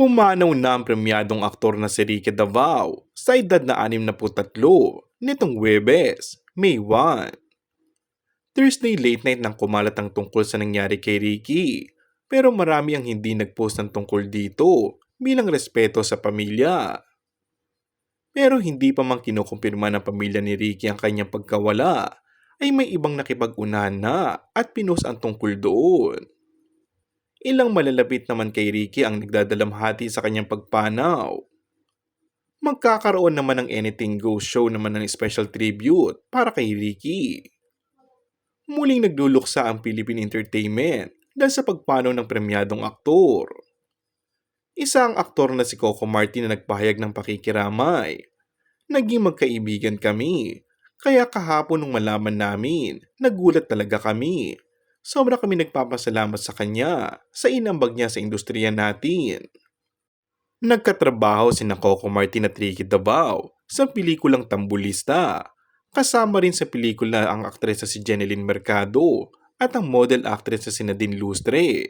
Pumanaw na ang premyadong aktor na si Ricky Davao sa edad na 63 nitong Huwebes, May 1. Thursday late night nang kumalat ang tungkol sa nangyari kay Ricky, pero marami ang hindi nagpost ng tungkol dito bilang respeto sa pamilya. Pero hindi pa man kinukumpirma ng pamilya ni Ricky ang kanyang pagkawala, ay may ibang nakipag-unahan na at pinost ang tungkol doon. Ilang malalapit naman kay Ricky ang nagdadalamhati sa kanyang pagpanaw. Magkakaroon naman ng Anything Goes show naman ng special tribute para kay Ricky. Muling nagluluksa ang Philippine Entertainment dahil sa pagpanaw ng premyadong aktor. Isa ang aktor na si Coco Martin na nagpahayag ng pakikiramay. Naging magkaibigan kami, kaya kahapon nung malaman namin, nagulat talaga kami. Sobra kami nagpapasalamat sa kanya sa inambag niya sa industriya natin. Nagkatrabaho sina Coco Martin at Ricky Davao sa pelikulang Tambulista. Kasama rin sa pelikula ang aktres na si Jeneline Mercado at ang model actress na si Nadine Lustre.